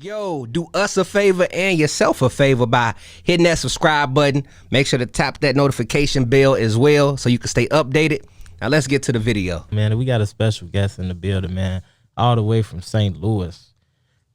Yo, do us a favor and yourself a favor by hitting that subscribe button. Make sure to tap that notification bell as well so you can stay updated. Now let's get to the video. Man, we got a special guest in the building, man. All the way from St. Louis.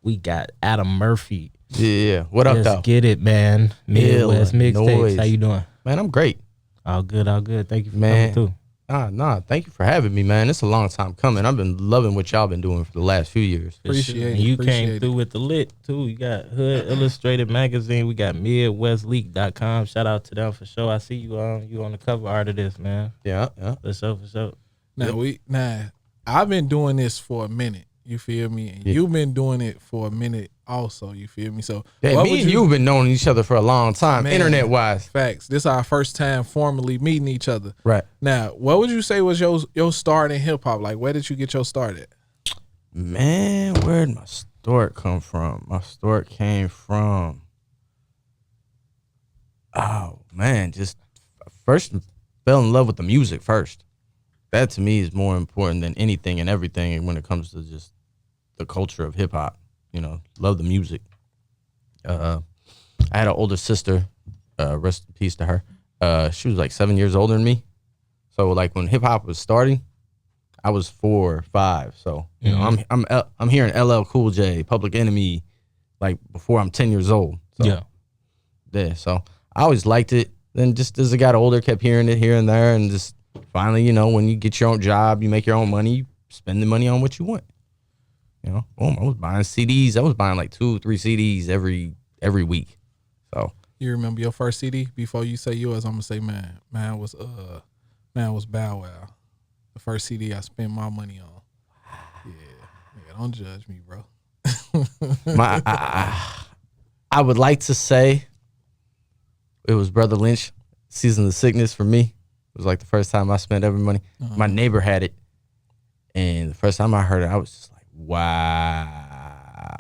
We got Adam Murphy. Yeah, what up, though? Let's get it, man. Midwestmixtapes. How you doing? Man, I'm great. All good, all good. Thank you for coming through. Nah, thank you for having me, man. It's a long time coming. I've been loving what y'all been doing for the last few years. Appreciate it. You came through with the lit, too. You got Hood Illustrated Magazine. We got MidwestLeak.com. Shout out to them for sure. I see you on the cover art of this, man. Yeah. For sure. I've been doing this for a minute. You feel me? And you've been doing it for a minute also. You feel me? So yeah, me and you've been knowing each other for a long time, internet-wise. Facts. This is our first time formally meeting each other. Right. Now, what would you say was your start in hip-hop? Like, where did you get your start at? Man, where did my start come from? My start came from, just first fell in love with the music first. That to me is more important than anything and everything when it comes to just the culture of hip hop. You know, love the music. I had an older sister, rest in peace to her. She was like 7 years older than me. So like when hip hop was starting, I was 4 or 5. So you know, I'm hearing LL Cool J, Public Enemy, like before I'm 10 years old. So, yeah. So I always liked it. Then just as I got older, kept hearing it here and there, and just finally, you know, when you get your own job, you make your own money, you spend the money on what you want. You know, boom, I was buying CDs. I was buying like 2-3 CDs every week. So you remember your first CD? Before you say yours, I'm gonna say mine was Bow Wow. The first CD I spent my money on. Yeah, don't judge me, bro. I would like to say it was Brother Lynch, Season of Sickness for me. It was like the first time I spent every money. My neighbor had it, and the first time I heard it, I was just like, wow.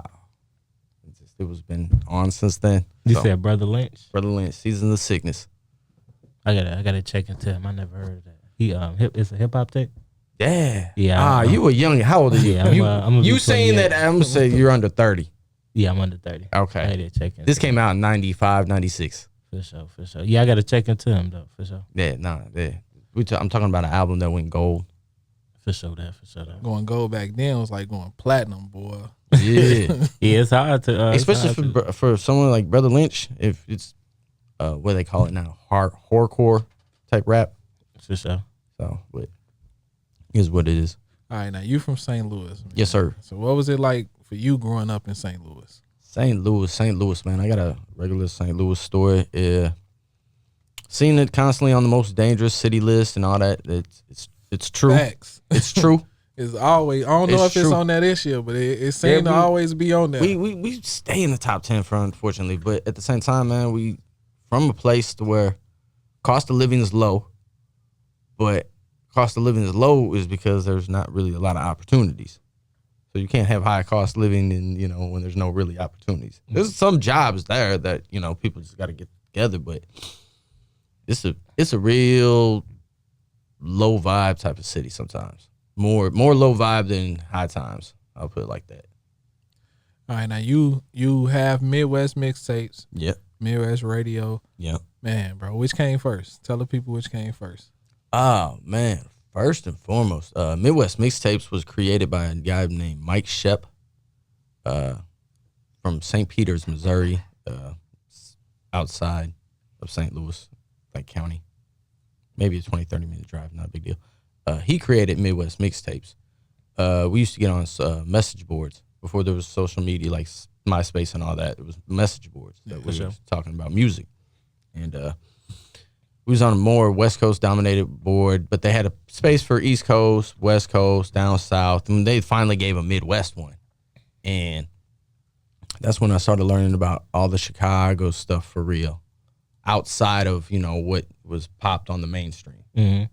It was been on since then. You said Brother Lynch? Brother Lynch, Season of Sickness. I gotta check into him. I never heard of that. He it's a hip hop tape? Yeah. Yeah. You were young. How old are you? Yeah, you saying that I'm gonna say you're under 30. Yeah, I'm under 30. Okay. I had to check in. This came out in 95, 96. For sure. Yeah, I gotta check into him though, for sure. Yeah. I'm talking about an album that went gold. For sure that. Going gold back then was like going platinum, boy. Yeah. Yeah, it's hard to especially for someone like Brother Lynch, if it's what they call it now, horrorcore type rap. For sure. So, but here's what it is. All right, now you from St. Louis, man. Yes, sir. So what was it like for you growing up in St. Louis? St. Louis, man. I got a regular St. Louis story. Seen it constantly on the most dangerous city list and all that. It's true. Facts. It's true. It's always. I don't know if it's on that issue, but it seems to always be on there. We stay in the top 10 unfortunately, but at the same time, man, we from a place to where cost of living is low, but cost of living is low is because there's not really a lot of opportunities. So you can't have high cost living and when there's no really opportunities. There's some jobs there that people just got to get together, but it's a real low vibe type of city sometimes. More low vibe than high times. I'll put it like that. All right, now you have Midwest Mixtapes. Yep. Midwest Radio. Yep. Man, bro, which came first? Tell the people which came first. Oh man, first and foremost, Midwest Mixtapes was created by a guy named Mike Shep, from St. Peters, Missouri, outside of St. Louis, like county. Maybe a 20-30 minute drive, not a big deal. He created Midwest Mixtapes. We used to get on message boards before there was social media like MySpace and all that. It was message boards that we were talking about music. And we was on a more West Coast dominated board, but they had a space for East Coast, West Coast, down South, and they finally gave a Midwest one. And that's when I started learning about all the Chicago stuff for real, outside of, what was popped on the mainstream. Mm-hmm.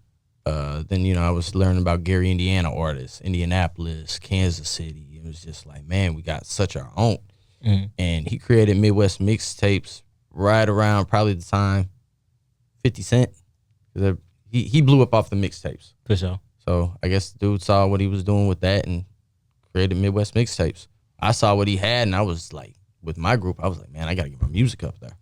Then, I was learning about Gary, Indiana artists, Indianapolis, Kansas City. It was just like, man, we got such our own. Mm-hmm. And he created Midwest Mixtapes right around probably the time 50 Cent. He blew up off the mixtapes. For sure. So I guess the dude saw what he was doing with that and created Midwest Mixtapes. I saw what he had, and I was like, with my group, I was like, man, I got to get my music up there.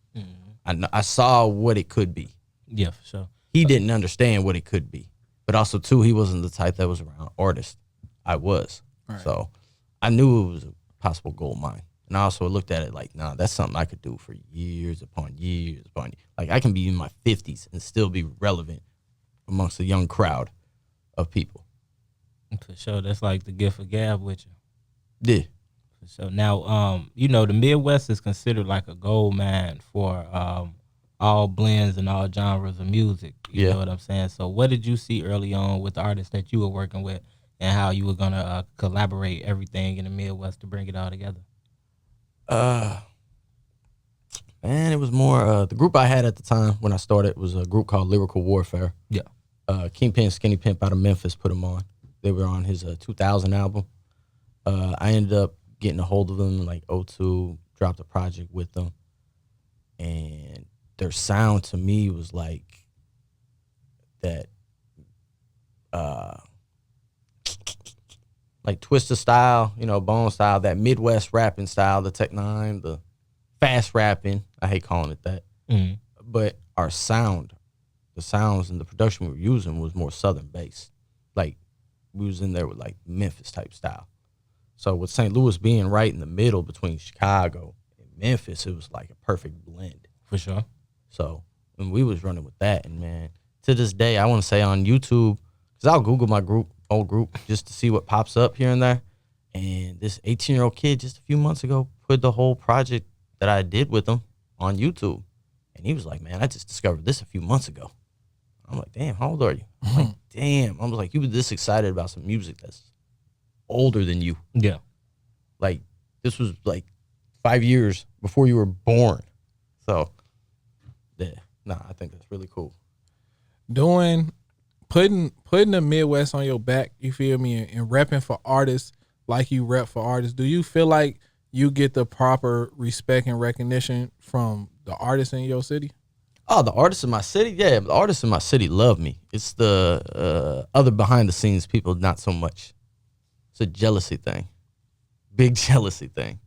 I saw what it could be. Yeah, for sure. He didn't understand what it could be. But also, too, he wasn't the type that was around artists. I was. Right. So I knew it was a possible gold mine. And I also looked at it like, nah, that's something I could do for years upon years upon years. Like, I can be in my 50s and still be relevant amongst a young crowd of people. For sure. That's like the gift of gab with you. Yeah. For sure. Now, you know, the Midwest is considered like a gold mine for all blends and all genres of music. You know what I'm saying? So what did you see early on with the artists that you were working with and how you were going to collaborate everything in the Midwest to bring it all together? Man, it was more, the group I had at the time when I started was a group called Lyrical Warfare. Yeah. Kingpin Skinny Pimp out of Memphis put them on. They were on his 2000 album. I ended up getting a hold of them in like 2002, dropped a project with them. And their sound to me was like that, like Twister style, you know, Bone style, that Midwest rapping style, the Tech Nine, the fast rapping. I hate calling it that. Mm-hmm. But our sound, the sounds and the production we were using was more Southern based. Like we was in there with like Memphis type style. So with St. Louis being right in the middle between Chicago and Memphis, it was like a perfect blend. For sure. So and we was running with that. And man, to this day, I want to say on YouTube, because I'll Google my old group, just to see what pops up here and there. And this 18-year-old kid just a few months ago put the whole project that I did with him on YouTube. And he was like, man, I just discovered this a few months ago. I'm like, damn, how old are you? I'm like, damn. I was like, you were this excited about some music that's older than you. Yeah. Like, this was like 5 years before you were born. So, yeah, I think that's really cool. Putting the Midwest on your back, you feel me, and repping for artists like you rep for artists, do you feel like you get the proper respect and recognition from the artists in your city? Oh, the artists in my city? Yeah, the artists in my city love me. It's the other behind the scenes people, not so much. It's a jealousy thing. Big jealousy thing.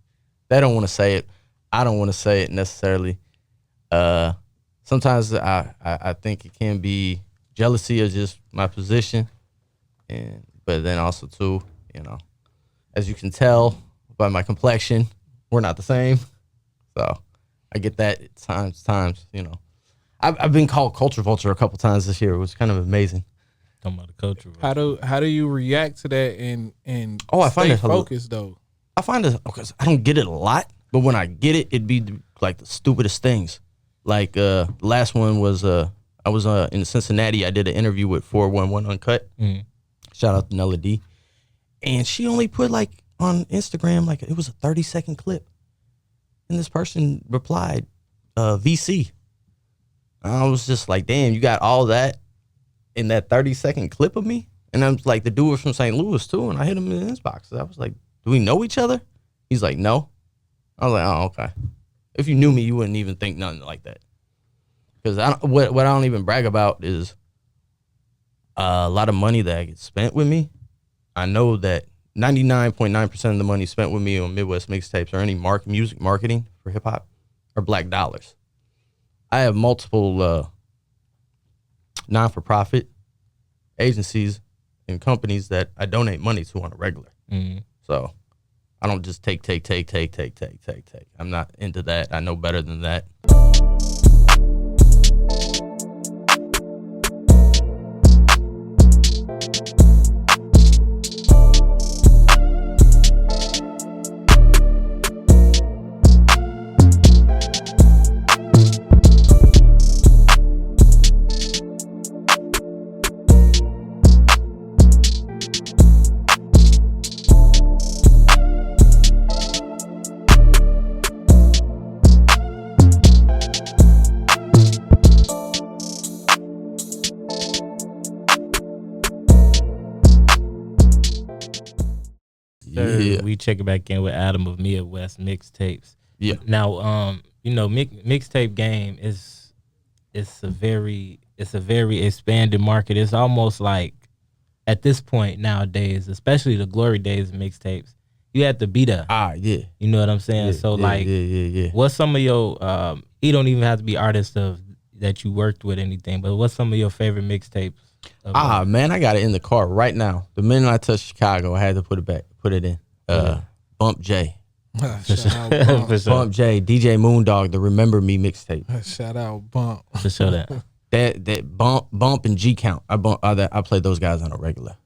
They don't want to say it. I don't want to say it necessarily. Sometimes I think it can be jealousy of just my position, but then also too, you know, as you can tell by my complexion, we're not the same. So I get that at times, you know. I've been called culture vulture a couple times this year. It was kind of amazing. Talking about the culture. How do you react to that and I find it focused though? I find it because I don't get it a lot, but when I get it, it'd be like the stupidest things. Like the last one was I was in Cincinnati. I did an interview with 411 Uncut. Mm-hmm. Shout out to Nella D. And she only put like on Instagram, like it was a 30-second clip. And this person replied, VC. I was just like, damn, you got all that in that 30-second clip of me? And I was like, the dude was from St. Louis too. And I hit him in his box. I was like, do we know each other? He's like, no. I was like, oh, okay. If you knew me, you wouldn't even think nothing like that. Because what I don't even brag about is a lot of money that gets spent with me. I know that 99.9% of the money spent with me on Midwest Mixtapes or any music marketing for hip hop are black dollars. I have multiple non-for-profit agencies and companies that I donate money to on a regular. Mm-hmm. So I don't just take. I'm not into that. I know better than that. We check it back in with Adam of Midwest Mixtapes. Yeah. Now, you know, mixtape game is a very expanded market. It's almost like at this point nowadays, especially the glory days of mixtapes, you had to be there. Yeah. You know what I'm saying? Yeah, So yeah. what's some of your you don't even have to be artists of that you worked with anything, but what's some of your favorite mixtapes? Man, I got it in the car right now. The minute I touched Chicago, I had to put it in. Bump J. Shout out Bump. For sure. Bump J, DJ Moondog, the Remember Me mixtape. Shout out Bump. For sure that. That bump and G Count. I play those guys on a regular.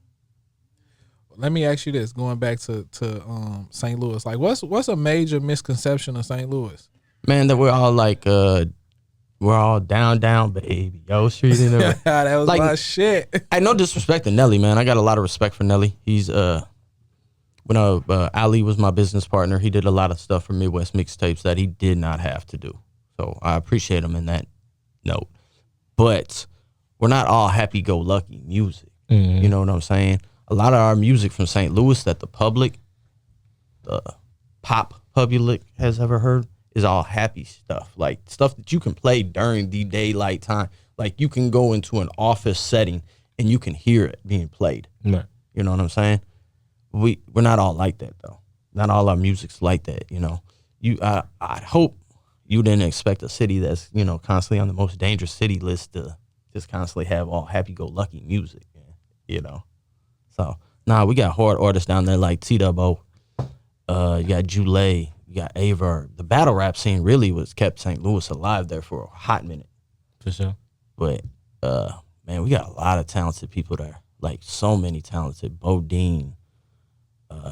Let me ask you this: going back to St. Louis, like what's a major misconception of St. Louis? Man, that we're all like we're all down, baby. Yo, street in the That was like, my shit. I no disrespect to Nelly, man. I got a lot of respect for Nelly. He's when Ali was my business partner, he did a lot of stuff for Midwest Mixtapes that he did not have to do. So I appreciate him in that note. But we're not all happy-go-lucky music. You know what I'm saying? A lot of our music from St. Louis that the pop public has ever heard is all happy stuff. Like stuff that you can play during the daylight time. Like you can go into an office setting and you can hear it being played. Right. You know what I'm saying? We're not all like that though. Not all our music's like that, you know. I hope you didn't expect a city that's, you know, constantly on the most dangerous city list to just constantly have all happy-go-lucky music, you know. So, we got hard artists down there like T-Dubbo. You got Jule, you got Averb. The battle rap scene really kept St. Louis alive there for a hot minute. For sure. But, man, we got a lot of talented people there. Like, so many talented. Bodine,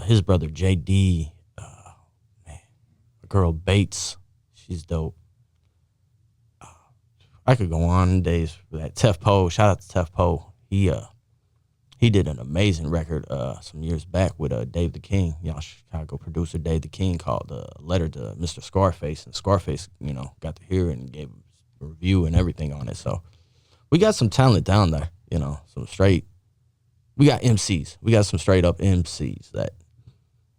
his brother JD, man, my girl Bates, she's dope. I could go on days for that. Tef Poe, shout out to Tef Poe. He did an amazing record some years back with Dave the King, y'all Chicago producer Dave the King, called Letter to Mr. Scarface, and Scarface, you know, got to hear it and gave a review and everything on it. So we got some talent down there, you know, we got MCs. We got some straight up MCs that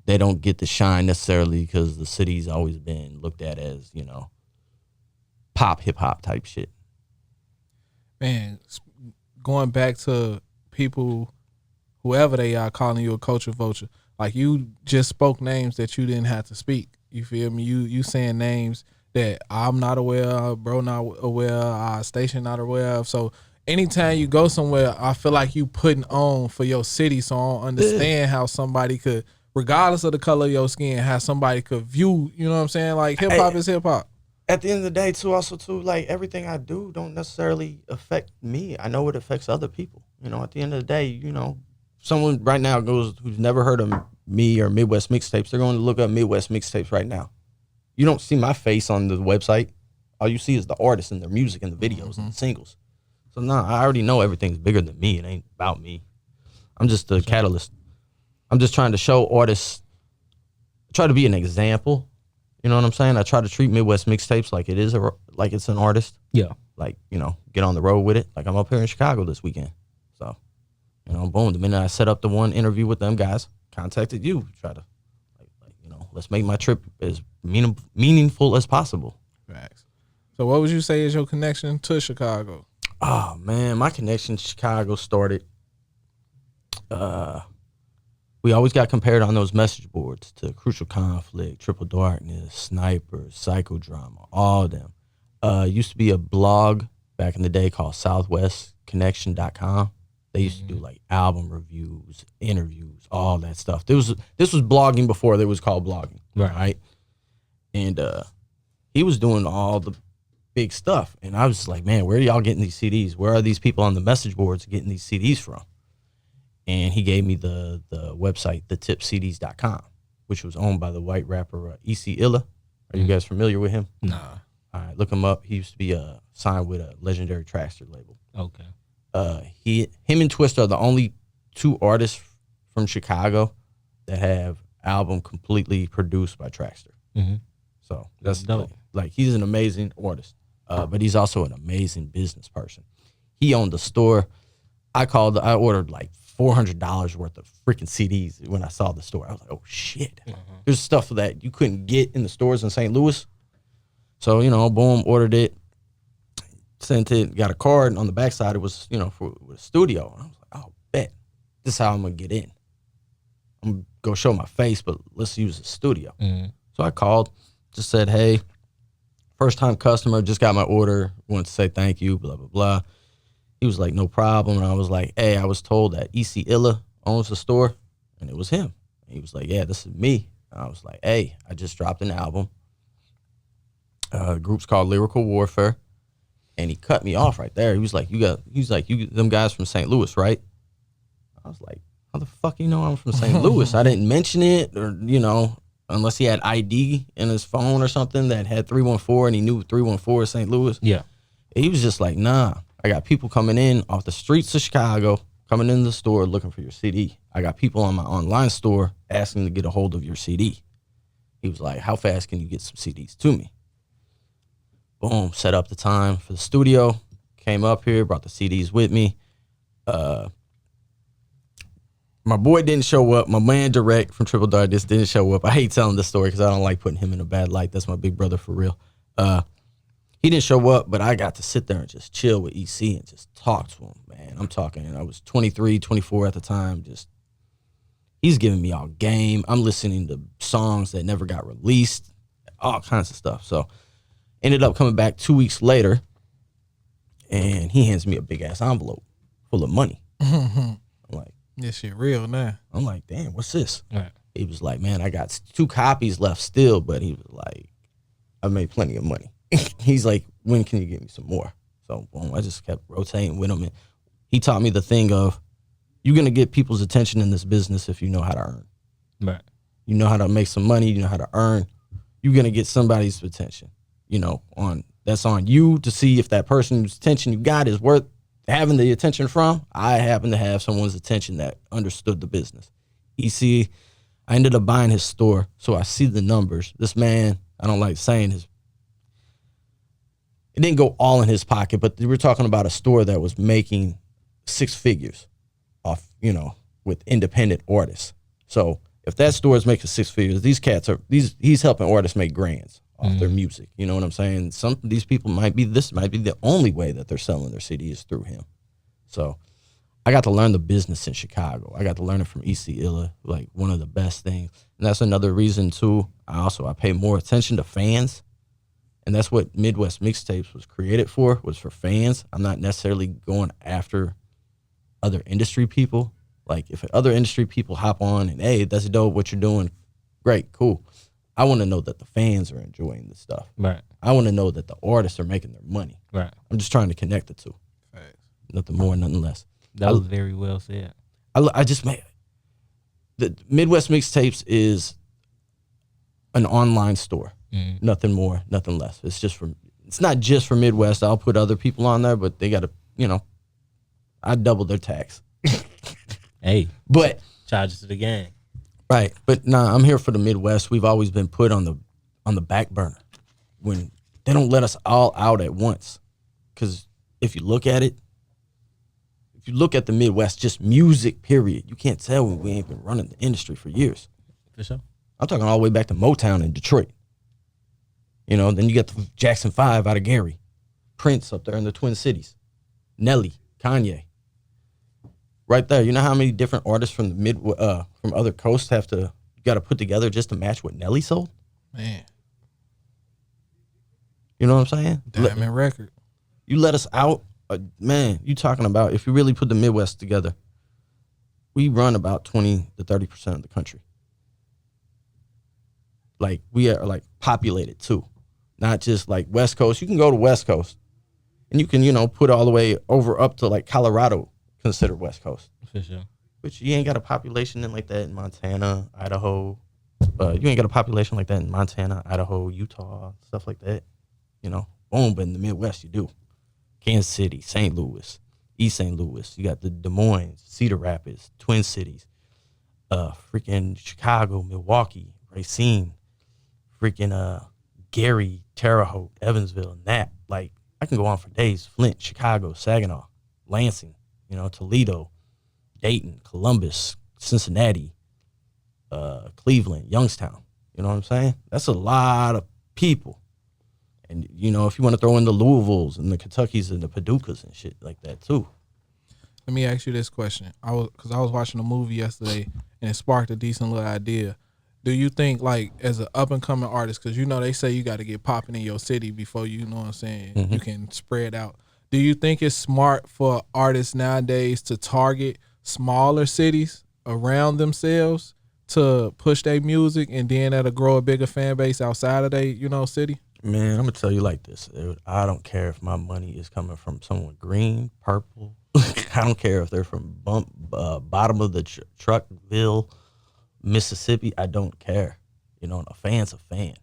they don't get to shine necessarily because the city's always been looked at as, you know, pop, hip hop type shit. Man, going back to people, whoever they are, calling you a culture vulture. Like you just spoke names that you didn't have to speak. You feel me? You saying names that I'm not aware of, bro not aware, our station not aware of. So anytime you go somewhere, I feel like you putting on for your city. So I don't understand how somebody could, regardless of the color of your skin, how somebody could view, you know what I'm saying? Like hip hop is hip hop. At the end of the day, too, like everything I do don't necessarily affect me. I know it affects other people. You know, at the end of the day, you know, someone right now who's never heard of me or Midwest Mixtapes, they're going to look up Midwest Mixtapes right now. You don't see my face on the website. All you see is the artists and their music and the videos and the singles. So I already know everything's bigger than me. It ain't about me. I'm just the catalyst. I'm just trying to show artists, try to be an example. You know what I'm saying? I try to treat Midwest Mixtapes like it's an artist. Yeah. Like, you know, get on the road with it. Like I'm up here in Chicago this weekend. So, you know, boom. The minute I set up the one interview with them guys, contacted you, try to, like you know, let's make my trip as meaningful as possible. Facts. So what would you say is your connection to Chicago? Oh, man, my connection to Chicago started, we always got compared on those message boards to Crucial Conflict, Triple Darkness, Sniper, Psychodrama, all of them. Used to be a blog back in the day called SouthwestConnection.com. They used to do like album reviews, interviews, all that stuff. This was blogging before it was called blogging, right? And he was doing all the big stuff. And I was like, man, where are y'all getting these CDs? Where are these people on the message boards getting these CDs from? And he gave me the website, thetipcds.com, which was owned by the white rapper iLLANOiZE. Are you guys familiar with him? Nah. All right, look him up. He used to be signed with a legendary Traxtor label. Okay. Him and Twista are the only two artists from Chicago that have album completely produced by Traxtor. Mm-hmm. So that's dope. Like he's an amazing artist, but he's also an amazing business person. He owned the store. I ordered like $400 worth of freaking CDs when I saw the store. I was like, oh shit. Mm-hmm. There's stuff that you couldn't get in the stores in St. Louis. So, you know, boom, ordered it, sent it, got a card, and on the backside it was, you know, for a studio. And I was like, oh, bet. This is how I'm going to get in. I'm go show my face, but let's use the studio. So I called, just said, hey, first time customer, just got my order, wanted to say thank you, blah, blah, blah. He was like, no problem. And I was like, hey, I was told that iLLANOiZE owns the store, and it was him. And he was like, yeah, this is me. And I was like, hey, I just dropped an album. The group's called Lyrical Warfare. And he cut me off right there. He was like, you them guys from St. Louis, right? I was like, how the fuck you know I'm from St. Louis? I didn't mention it, or, unless he had ID in his phone or something that had 314 and he knew 314 is St. Louis. Yeah. He was just like, nah, I got people coming in off the streets of Chicago, coming in the store looking for your CD. I got people on my online store asking to get a hold of your CD. He was like, how fast can you get some CDs to me? Boom, set up the time for the studio, came up here, brought the CDs with me. My boy didn't show up. My man Direct from Triple Darkness didn't show up. I hate telling this story because I don't like putting him in a bad light. That's my big brother for real. He didn't show up, but I got to sit there and just chill with EC and just talk to him, man. I'm talking, I was 23, 24 at the time. He's giving me all game. I'm listening to songs that never got released, all kinds of stuff. So ended up coming back 2 weeks later, and he hands me a big-ass envelope full of money. I'm like, this shit real now. I'm like, damn, what's this? Right. He was like, man, I got 2 copies left still, but he was like, I made plenty of money. He's like, when can you give me some more? So boom, I just kept rotating with him. And he taught me the thing of, you're going to get people's attention in this business if you know how to earn. Right. You know how to make some money, you know how to earn. You're going to get somebody's attention. That's on you to see if that person's attention you got is worth having the attention from. I happen to have someone's attention that understood the business. I ended up buying his store, so I see the numbers. This man, I don't like saying it didn't go all in his pocket, but we're talking about a store that was making 6 figures off, with independent artists. So if that store is making 6 figures, he's helping artists make grands off their music. You know what I'm saying? Some of these people might be the only way that they're selling their CDs through him. So I got to learn the business in Chicago. I got to learn it from iLLANOiZE, like one of the best things. And that's another reason too. I pay more attention to fans. And that's what Midwestmixtapes was created for fans. I'm not necessarily going after other industry people. Like if other industry people hop on and, hey, that's dope what you're doing, great, cool. I want to know that the fans are enjoying the stuff. Right. I want to know that the artists are making their money. Right. I'm just trying to connect the two. Facts. Nothing more, nothing less. That was very well said. I just made the Midwestmixtapes is an online store. Nothing more, nothing less. It's not just for Midwest. I'll put other people on there, but they got to, I double their tax. Hey, but charges to the gang. Right, but nah, I'm here for the Midwest. We've always been put on the back burner when they don't let us all out at once. Because if you look at the Midwest, just music, period, you can't tell we ain't been running the industry for years. For sure. I'm talking all the way back to Motown in Detroit. Then you got the Jackson 5 out of Gary, Prince up there in the Twin Cities, Nelly, Kanye. Right there, you know how many different artists from the from other coasts you got to put together just to match what Nelly sold? Man. You know what I'm saying? Diamond record. You let us out, man. You talking about if you really put the Midwest together, we run about 20 to 30% of the country. Like we are like populated too, not just like West Coast. You can go to West Coast, and you can put all the way over up to like Colorado, considered West Coast. For sure. But you ain't got a population like that in Montana, Idaho. You ain't got a population like that in Montana, Idaho, Utah, stuff like that. Boom, but in the Midwest you do. Kansas City, St. Louis, East St. Louis. You got the Des Moines, Cedar Rapids, Twin Cities, freaking Chicago, Milwaukee, Racine, freaking Gary, Terre Haute, Evansville, and that. Like, I can go on for days. Flint, Chicago, Saginaw, Lansing, Toledo, Dayton, Columbus, Cincinnati, Cleveland, Youngstown. You know what I'm saying? That's a lot of people. And, if you want to throw in the Louisvilles and the Kentuckys and the Paducahs and shit like that too. Let me ask you this question. I was watching a movie yesterday and it sparked a decent little idea. Do you think, like, as an up and coming artist, because you know they say you got to get popping in your city before you know what I'm saying, you can spread out. Do you think it's smart for artists nowadays to target smaller cities around themselves to push their music, and then that'll grow a bigger fan base outside of their city? Man, I'm gonna tell you like this. I don't care if my money is coming from someone green, purple. I don't care if they're from bottom of the Truckville, Mississippi. I don't care. A fan's a fan.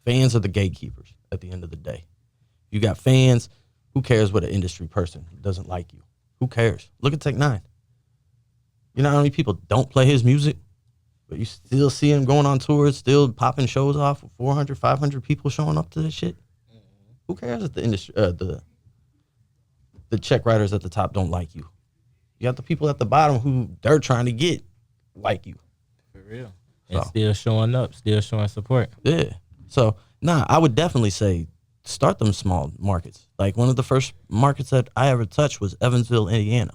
Fans are the gatekeepers at the end of the day. You got fans. Who cares what an industry person doesn't like you? Who cares? Look at Tech Nine. You know how many people don't play his music, but you still see him going on tours, still popping shows off with 400, 500 people showing up to this shit? Who cares if the industry, the check writers at the top don't like you? You got the people at the bottom who they're trying to get like you. For real. And still showing up, still showing support. Yeah. So, I would definitely say start them small markets. Like one of the first markets that I ever touched was Evansville, Indiana.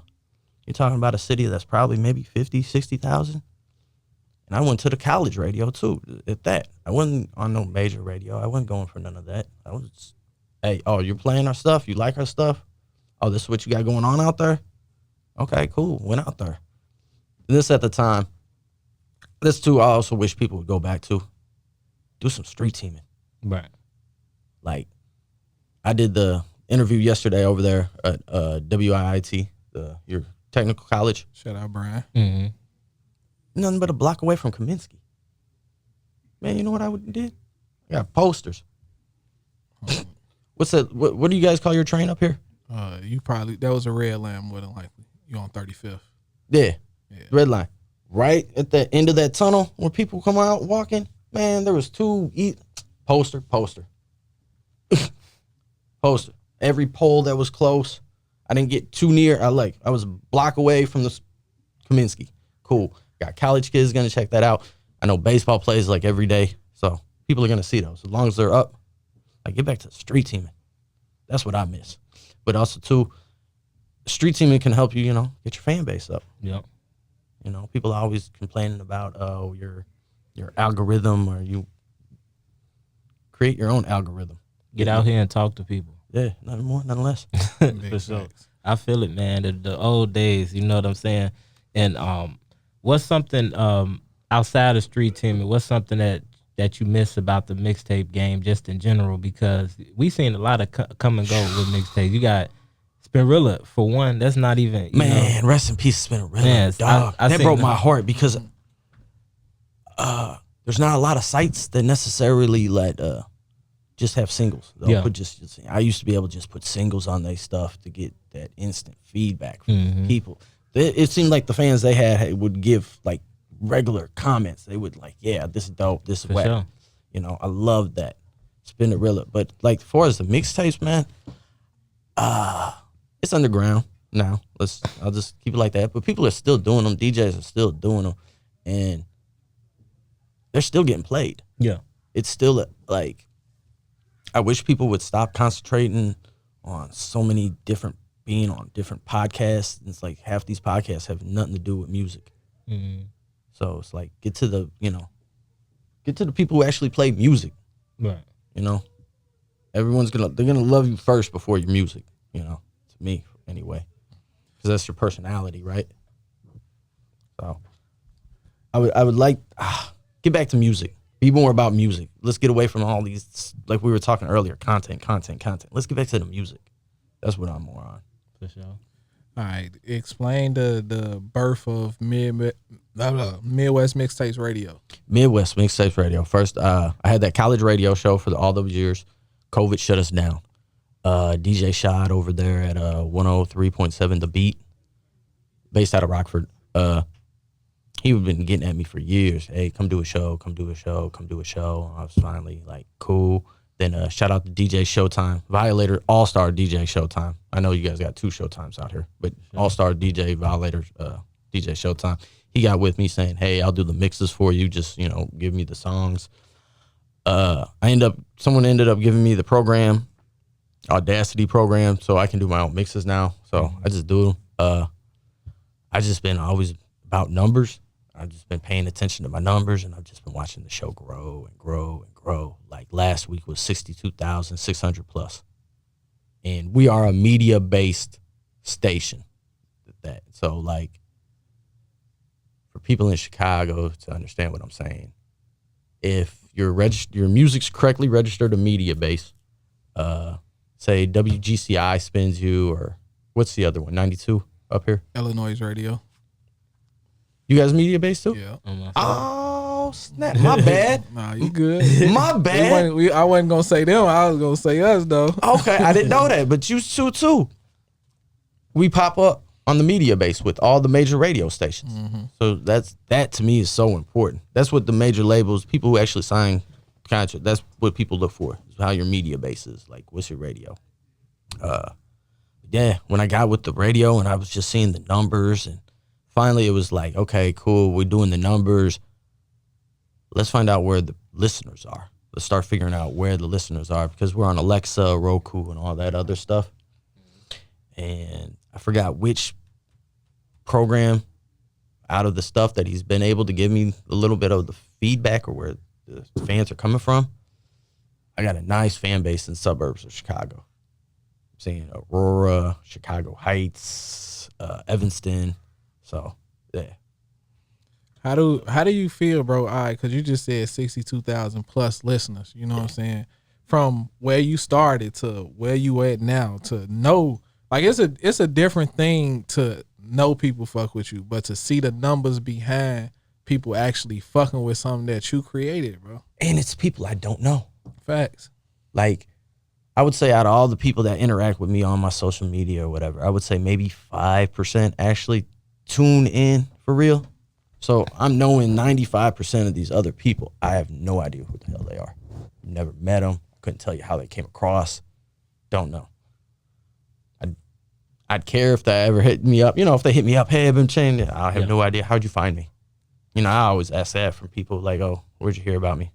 You're talking about a city that's probably maybe 50, 60,000. And I went to the college radio too, at that. I wasn't on no major radio. I wasn't going for none of that. I was just, hey, you're playing our stuff? You like our stuff? Oh, this is what you got going on out there? Okay, cool. Went out there. This at the time. This too, I also wish people would go back to. Do some street teaming. Right. Like, I did the interview yesterday over there at WIIT, your technical college. Shout out, Brian. Mm-hmm. Nothing but a block away from Kaminsky. Man, you know what I did? I got posters. What's that? What do you guys call your train up here? That was a red line more than likely. You on 35th. Yeah. Red line. Right at the end of that tunnel where people come out walking, man, there was poster. Poster. Every pole that was close. I didn't get too near. I was a block away from the Kaminsky. Cool. Got college kids gonna check that out. I know baseball plays like every day, so people are gonna see those as long as they're up. Get back to street teaming. That's what I miss. But also too, street teaming can help you, get your fan base up. Yep. People are always complaining about your algorithm, or you create your own algorithm. Get out here and talk to people. Yeah, nothing more, nothing less. For sure. I feel it, man. The old days, you know what I'm saying? And what's something outside of street teaming, what's something that you miss about the mixtape game just in general? Because we seen a lot of come and go with mixtapes. You got Spinrilla, for one. That's not even, man, rest in peace, Spinrilla. Man, dog. That broke my heart because there's not a lot of sites that necessarily let just have singles. They'll put just I used to be able to just put singles on their stuff to get that instant feedback from people. It seemed like the fans they had would give like regular comments. They would yeah, this is dope, this is whack. Sure. I love that. Spinrilla. But as far as the mixtapes, man, it's underground now. I'll just keep it like that. But people are still doing them. DJs are still doing them, and they're still getting played. Yeah, it's still I wish people would stop concentrating on being on different podcasts. It's half these podcasts have nothing to do with music. Mm-hmm. So it's get to the people who actually play music. Right. They're gonna love you first before your music. To me anyway, because that's your personality, right? So I would like get back to music. Be more about music. Let's get away from all these, like we were talking earlier, content. Let's get back to the music. That's what I'm more on. For sure. All right. Explain the birth of Midwest Mixtapes Radio. Midwest Mixtapes Radio. First, I had that college radio show for all those years. COVID shut us down. DJ Shad over there at 103.7 The Beat, based out of Rockford. He had been getting at me for years. Hey, come do a show. I was finally cool. Then shout out to DJ Showtime, Violator, All-Star DJ Showtime. I know you guys got 2 Showtimes out here, but All-Star DJ, Violator, DJ Showtime. He got with me saying, hey, I'll do the mixes for you. Just, give me the songs. Someone ended up giving me the program, Audacity program, so I can do my own mixes now. So I just do them. I just been always about numbers. I've just been paying attention to my numbers, and I've just been watching the show grow and grow and grow. Like last week was 62,600 plus. And we are a media-based station. So like for people in Chicago to understand what I'm saying, if your music's correctly registered to media base, say WGCI spins you, or what's the other one, 92 up here? iLLANOiZE Radio. You guys media based too? Yeah. Oh snap! My bad. Nah, you good. My bad. I wasn't gonna say them. I was gonna say us though. Okay, I didn't know that, but you too. We pop up on the media base with all the major radio stations. So that to me is so important. That's what the major labels, people who actually sign contract, that's what people look for. Is how your media base is. Like, what's your radio? Yeah, when I got with the radio and I was just seeing the numbers, and finally it was like, okay, cool, we're doing the numbers. Let's find out where the listeners are. Let's start figuring out where the listeners are, because we're on Alexa, Roku, and all that other stuff. And I forgot which program out of the stuff that he's been able to give me a little bit of the feedback or where the fans are coming from. I got a nice fan base in suburbs of Chicago. I'm saying Aurora, Chicago Heights, Evanston. So, yeah. How do you feel, bro? All right, because you just said 62,000 plus listeners. You know what I'm saying? From where you started to where you at now, to know, like, it's a different thing to know people fuck with you, but to see the numbers behind people actually fucking with something that you created, bro. And it's people I don't know. Facts. Like, I would say out of all the people that interact with me on my social media or whatever, I would say maybe 5% actually tune in for real. So I'm knowing 95% of these other people, I have no idea who the hell they are. Never met them. Couldn't tell you how they came across. Don't know. I'd care if they ever hit me up. You know, if they hit me up, hey, I've been changing. I have no idea. How'd you find me? You know, I always ask that from people like, oh, where'd you hear about me?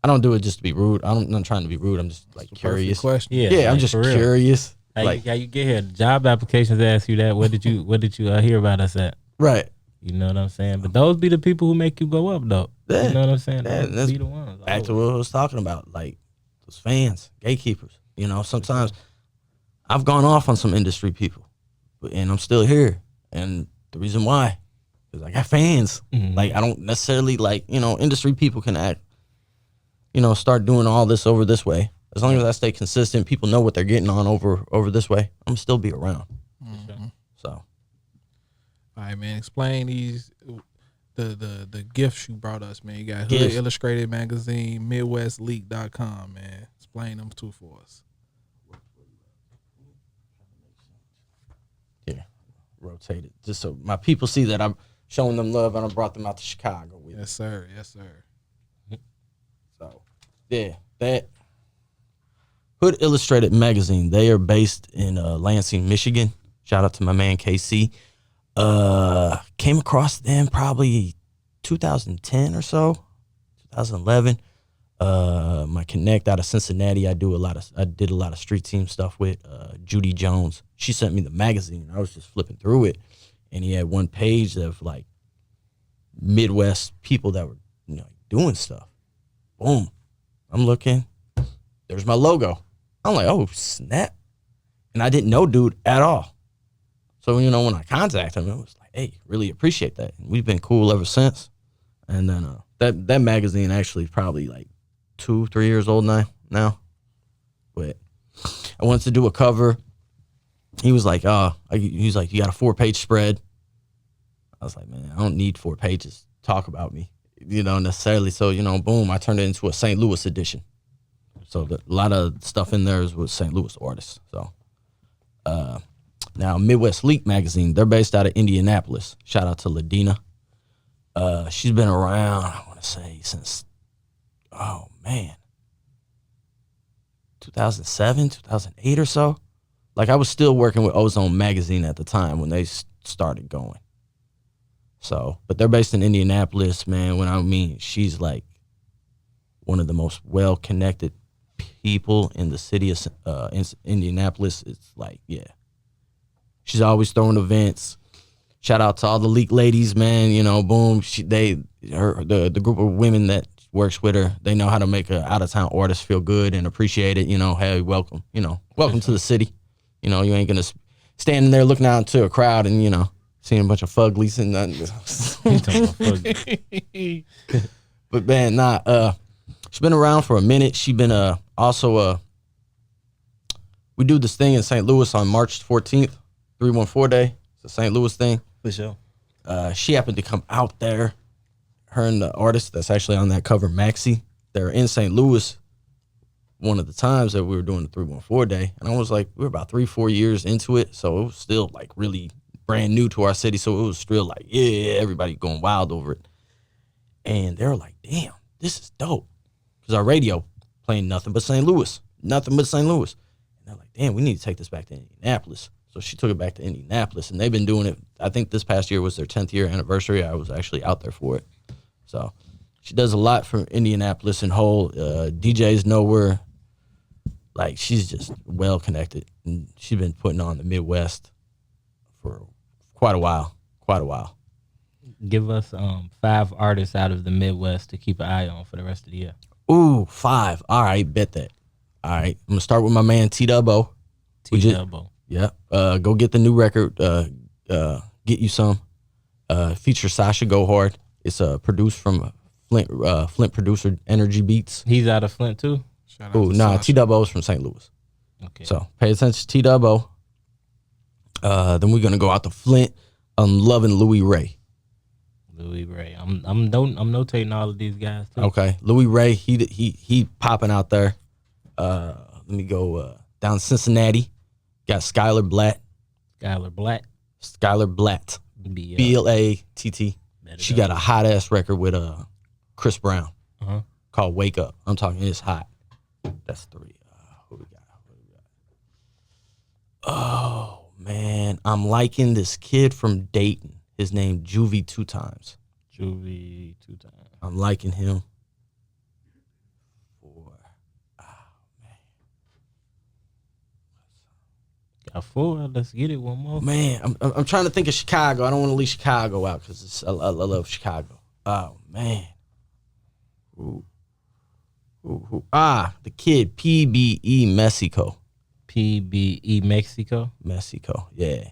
I don't do it just to be rude. I'm not trying to be rude. I'm just like curious. Question. Yeah, like, I'm just for real. curious. How Like, you get here? Job applications ask you that. What did you hear about us at? right. You know what I'm saying? But those be the people who make you go up, though. Yeah. You know what I'm saying? Yeah, Those that's be the ones. Back to what I was talking about, like those fans, gatekeepers. You know, sometimes I've gone off on some industry people, and I'm still here. And the reason why is I got fans. Mhm. Like, I don't necessarily, like, you know, industry people can act, you know, start doing all this over this way. As long as I stay consistent, people know what they're getting on over this way, I'm still be around. So. All right, man. Explain the gifts you brought us, man. You got Hood Gifts. Illustrated Magazine, MidwestLeak.com, man. Explain them two for us. Yeah, rotate it just so my people see that I'm showing them love and I brought them out to Chicago with me. Yes, sir. Yes, sir. So, yeah, that Hood Illustrated Magazine. They are based in Lansing, Michigan. Shout out to my man KC. Came across them probably 2010 or so, 2011. My connect out of Cincinnati, I did a lot of street team stuff with Judy Jones. She sent me the magazine. I was just flipping through it, and he had one page of like Midwest people that were, you know, doing stuff. Boom, I'm looking. There's my logo. I'm like, oh snap, and I didn't know dude at all. So, you know, when I contacted him, it was like, hey, really appreciate that. And we've been cool ever since. And then that magazine actually probably like 2-3 years old now. But I wanted to do a cover. He was like, you got a 4-page spread. I was like, man, I don't need 4 pages to talk about me, you know, necessarily. So, you know, boom, I turned it into a St. Louis edition. So a lot of stuff in there is with St. Louis artists. So, now, Midwest Leak Magazine, they're based out of Indianapolis. Shout out to Ladina. She's been around, I want to say, since, 2007, 2008 or so. Like, I was still working with Ozone Magazine at the time when they started going. So, but they're based in Indianapolis, man. When I mean, she's like one of the most well-connected people in the city of Indianapolis. It's like, yeah. She's always throwing events. Shout out to all the Leak ladies, man. You know, boom. The group of women that works with her, they know how to make an out of town artist feel good and appreciate it. You know, hey, welcome. You know, welcome to the city. You know, you ain't gonna standing there looking out into a crowd and seeing a bunch of fuglies and nothing. But man, she's been around for a minute. She been also we do this thing in St. Louis on March 14th, 314 day. It's a St. Louis thing. For sure. She happened to come out there. Her and the artist that's actually on that cover, Maxie, they're in St. Louis one of the times that we were doing the 314 day. And I was like, we were about 3-4 years into it. So it was still like really brand new to our city. So it was still like, yeah, everybody going wild over it. And they were like, damn, this is dope. Because our radio playing nothing but St. Louis. Nothing but St. Louis. And they're like, damn, we need to take this back to Indianapolis. So she took it back to Indianapolis. And they've been doing it. I think this past year was their 10th year anniversary. I was actually out there for it. So she does a lot for Indianapolis and whole. DJs know her. Like, she's just well connected. And she's been putting on the Midwest for quite a while. Give us 5 artists out of the Midwest to keep an eye on for the rest of the year. Ooh, 5. All right, bet that. All right, I'm gonna start with my man T-Dubbo. T-Dubbo. Yeah. Go get the new record. Get you some. Feature Sasha Go Hard. It's produced from Flint producer Energy Beats. He's out of Flint too. Oh, nah, T-Dubbo is from St. Louis. Okay. So pay attention to T-Dubbo. Then we're gonna go out to Flint. I'm loving Louis Ray. Louis Ray. I'm notating all of these guys too. Okay, Louis Ray. He popping out there. Let me go down Cincinnati. Got Skylar Blatt. Skylar Blatt. B-L-A-T-T. She got a hot ass record with Chris Brown called Wake Up. I'm talking, it's hot. That's 3. Who we got? Oh man, I'm liking this kid from Dayton. His name Juvie 2 times. I'm liking him. 4. Oh man. Got 4. Let's get it. One more. Man, I'm trying to think of Chicago. I don't want to leave Chicago out because I love Chicago. Oh man. Ooh. The kid PBE Mexico. PBE Mexico. Yeah.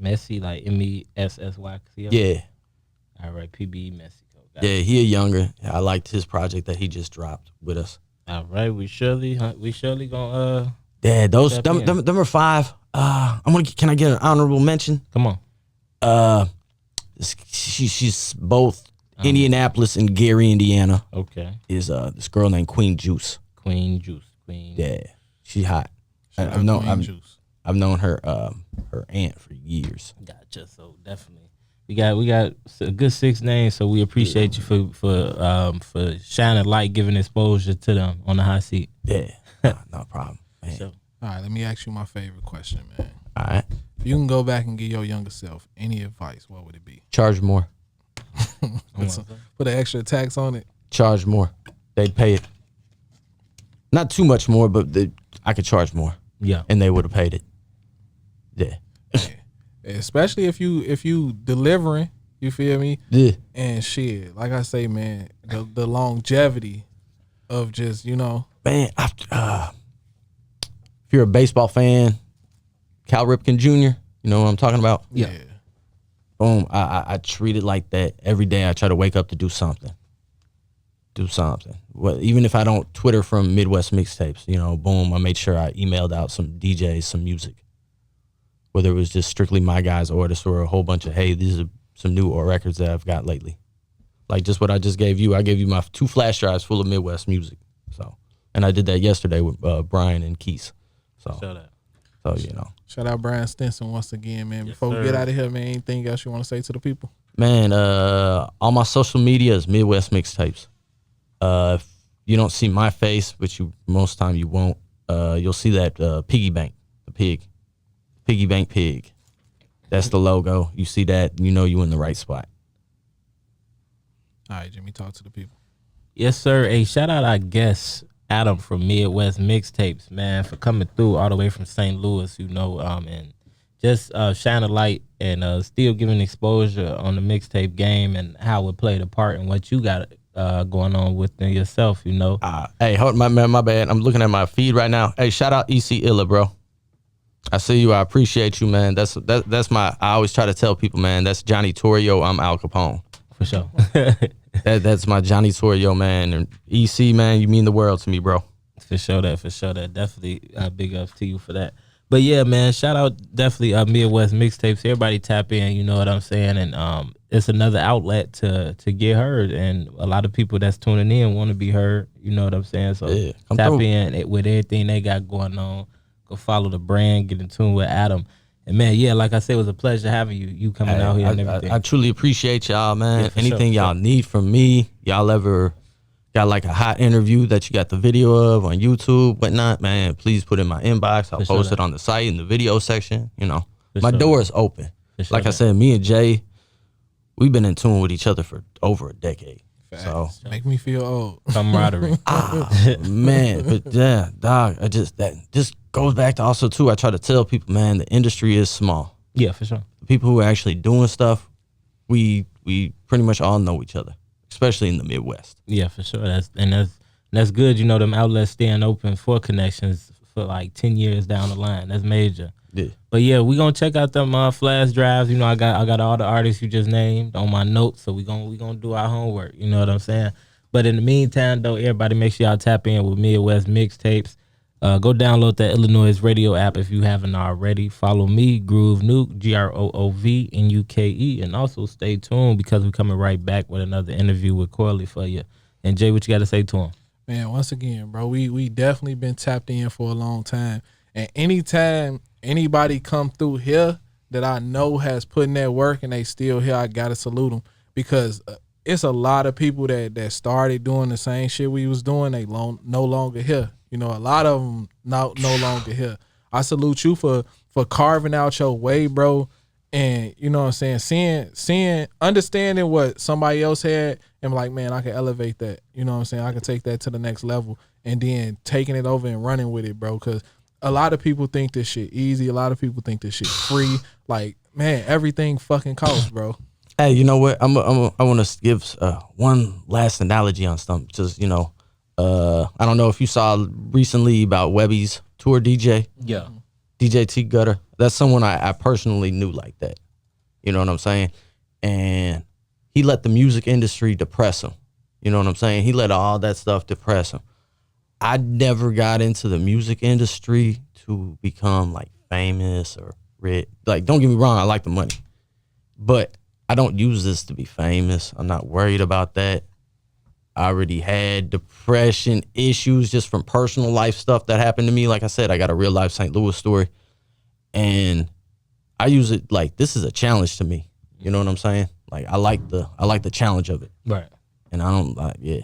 Messi, like MESSYCO. Yeah. All right, PBE Mexico. Yeah, he a younger. I liked his project that he just dropped with us. All right, we surely gonna Yeah, them are 5. Can I get an honorable mention? Come on. She's both Indianapolis and Gary, Indiana. Okay. Is this girl named Queen Juice. Yeah, she hot. I've known her aunt for years. Gotcha. So definitely, we got a good 6 names. So we appreciate you for shining light, giving exposure to them on the hot seat. Yeah, no problem. Man. So, All right, let me ask you my favorite question, man. All right, If you can go back and give your younger self any advice, what would it be? charge more. Put an extra tax on it. Charge more. They'd pay it. Not too much more, but I could charge more. yeah. And they would have paid it. Yeah. Especially if you delivering, you feel me? Yeah. And shit, like I say, man, the longevity of just, Man, if you're a baseball fan, Cal Ripken Jr., you know what I'm talking about? yeah. Boom. I treat it like that every day. I try to wake up to do something. Well, even if I don't Twitter from Midwest Mixtapes, boom, I made sure I emailed out some DJs, some music. Whether it was just strictly my guys' orders or a whole bunch of, hey, these are some new records that I've got lately. Like just what I just gave you. I gave you my 2 flash drives full of Midwest music. So, and I did that yesterday with Brian and Keese. So, Shout out Brian Stinson once again, man. Yes, Before sir. we get out of here, man, anything else you want to say to the people? Man, all my social media is Midwest Mixtapes. If you don't see my face, which most time you won't, you'll see that piggy bank, the pig. Piggy bank pig. That's the logo. You see that, you in the right spot. All right, Jimmy, talk to the people. Yes, sir. Hey, shout out our guest Adam from Midwest Mixtapes, man, for coming through all the way from St. Louis, and just shine a light and still giving exposure on the mixtape game and how it played a part in what you got going on within yourself, you know. Hey, hold my bad. I'm looking at my feed right now. Hey, shout out iLLANOiZE, bro. I see you. I appreciate you, man. That's my. I always try to tell people, man. That's Johnny Torrio. I'm Al Capone. For sure. That's my Johnny Torrio, man. And EC, man, you mean the world to me, bro. For sure that. Definitely big ups to you for that. But yeah, man, shout out definitely Midwest Mixtapes. Everybody tap in, you know what I'm saying? And it's another outlet to get heard. And a lot of people that's tuning in want to be heard, you know what I'm saying? So Yeah, tap through. in with everything they got going on. Go follow the brand, get in tune with Adam. And man, yeah, like I said, it was a pleasure having you coming out here and everything. I truly appreciate y'all, man. Yeah, for Anything sure. y'all need from me, y'all ever got like a hot interview that you got the video of on YouTube, whatnot, man, please put in my inbox. I'll For sure post that. it on the site in the video section. You know, For my sure door is open. For sure Like I that. said, me and Jay, we've been in tune with each other for over a decade. So, Make me feel old. Camaraderie. man, but yeah, dog, that just goes back to also too, I try to tell people, man, the industry is small. Yeah, for sure. The people who are actually doing stuff, we pretty much all know each other, especially in the Midwest. Yeah, for sure. That's good. You know, them outlets staying open for connections for like 10 years down the line. That's major. Yeah. But yeah, we gonna check out them flash drives. You know, I got all the artists you just named on my notes, so we gonna do our homework. You know what I'm saying? But in the meantime, though, everybody make sure y'all tap in with Midwest Mixtapes. Go download that iLLANOiZE radio app if you haven't already. Follow me, Groove Nuke, GROOVNUKE, and also stay tuned because we're coming right back with another interview with Corley for you. And Jay, what you got to say to him? Man, once again, bro, we definitely been tapped in for a long time. And anytime anybody come through here that I know has put in that work and they still here, I gotta salute them because it's a lot of people that started doing the same shit we was doing. They no longer here. You know, a lot of them no longer here. I salute you for carving out your way, bro. And you know what I'm saying, seeing, understanding what somebody else had, and like, man, I can elevate that. You know what I'm saying? I can take that to the next level, and then taking it over and running with it, bro. Because a lot of people think this shit easy. A lot of people think this shit free. Like, man, everything fucking costs, bro. Hey, you know what? I want to give one last analogy on something. Just, you know, I don't know if you saw recently about Webby's tour DJ. Yeah. DJ T Gutter. That's someone I personally knew like that. You know what I'm saying? And he let the music industry depress him. You know what I'm saying? He let all that stuff depress him. I never got into the music industry to become like famous or rich. Like, don't get me wrong, I like the money. But I don't use this to be famous. I'm not worried about that. I already had depression issues just from personal life stuff that happened to me. Like I said, I got a real life St. Louis story. And I use it like this is a challenge to me. You know what I'm saying? Like I like the challenge of it. Right. And I don't like, yeah.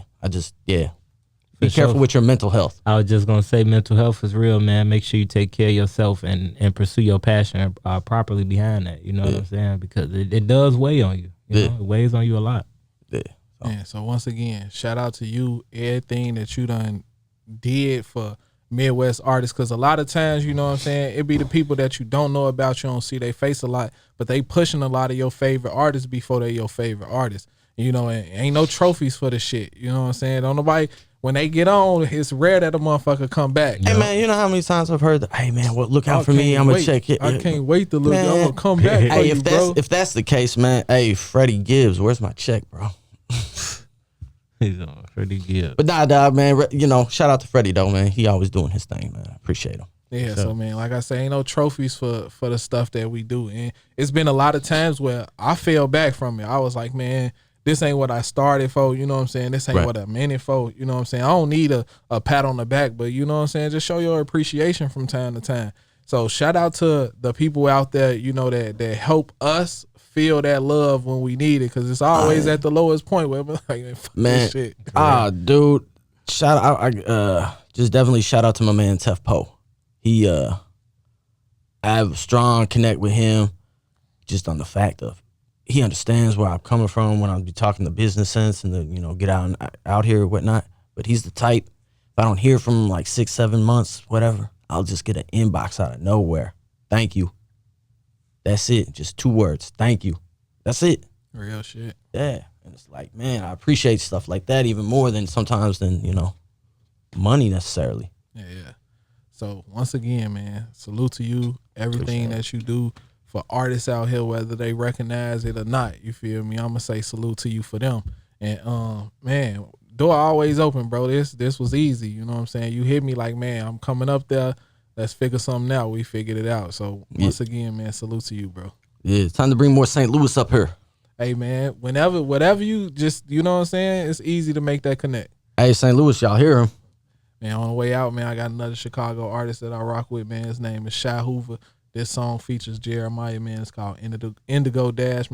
Be For careful sure. with your mental health. I was just gonna say mental health is real, man. Make sure you take care of yourself and pursue your passion properly behind that. You know what I'm saying? Because it does weigh on you. You know, it weighs on you a lot. Yeah. Yeah, so once again, shout out to you, everything that you done did for Midwest artists, because a lot of times, you know what I'm saying, it be the people that you don't know about, you don't see their face a lot, but they pushing a lot of your favorite artists before they your favorite artists. You know, and ain't no trophies for the shit. You know what I'm saying? Don't nobody, when they get on, it's rare that a motherfucker come back. Hey man, you know how many times I've heard that, hey man, well, look out for me, I'm gonna check it. I can't wait to look. Man. I'm gonna come back for Hey, you, bro. if that's the case, man, hey, Freddie Gibbs, where's my check, bro? He's on pretty good. But nah, man, you know, shout out to Freddie though, man. He always doing his thing, man. I appreciate him. Yeah, so man, like I say, ain't no trophies for the stuff that we do. And it's been a lot of times where I fell back from it. I was like, man, this ain't what I started for, you know what I'm saying? This ain't Right. what I'm in it for, you know what I'm saying? I don't need a pat on the back, but you know what I'm saying? Just show your appreciation from time to time. So shout out to the people out there, you know, that help us feel that love when we need it, because it's always at the lowest point where we're like, fuck Man, this shit. dude, shout out, I just definitely shout out to my man Tef Poe. He, I have a strong connect with him just on the fact of he understands where I'm coming from when I be talking the business sense and the, you know, get out here or whatnot. But he's the type, if I don't hear from him like 6-7 months, whatever, I'll just get an inbox out of nowhere. Thank you. That's it. Just 2 words. Thank you. That's it. Real shit. Yeah. And it's like, man, I appreciate stuff like that even more than sometimes than, money necessarily. Yeah. So once again, man, salute to you. Everything Appreciate it. that you do for artists out here, whether they recognize it or not. You feel me? I'm gonna say salute to you for them. And man, door always open, bro. This was easy. You know what I'm saying? You hit me like, man, I'm coming up there. Let's figure something out. We figured it out. So once again, man, salute to you, bro. Yeah, it's time to bring more St. Louis up here. Hey man, whatever you just, you know what I'm saying? It's easy to make that connect. Hey, St. Louis, y'all hear him? Man, on the way out, man, I got another Chicago artist that I rock with, man. His name is Shy Hoover. This song features Jeremiah, man. It's called Indigo Dash, man.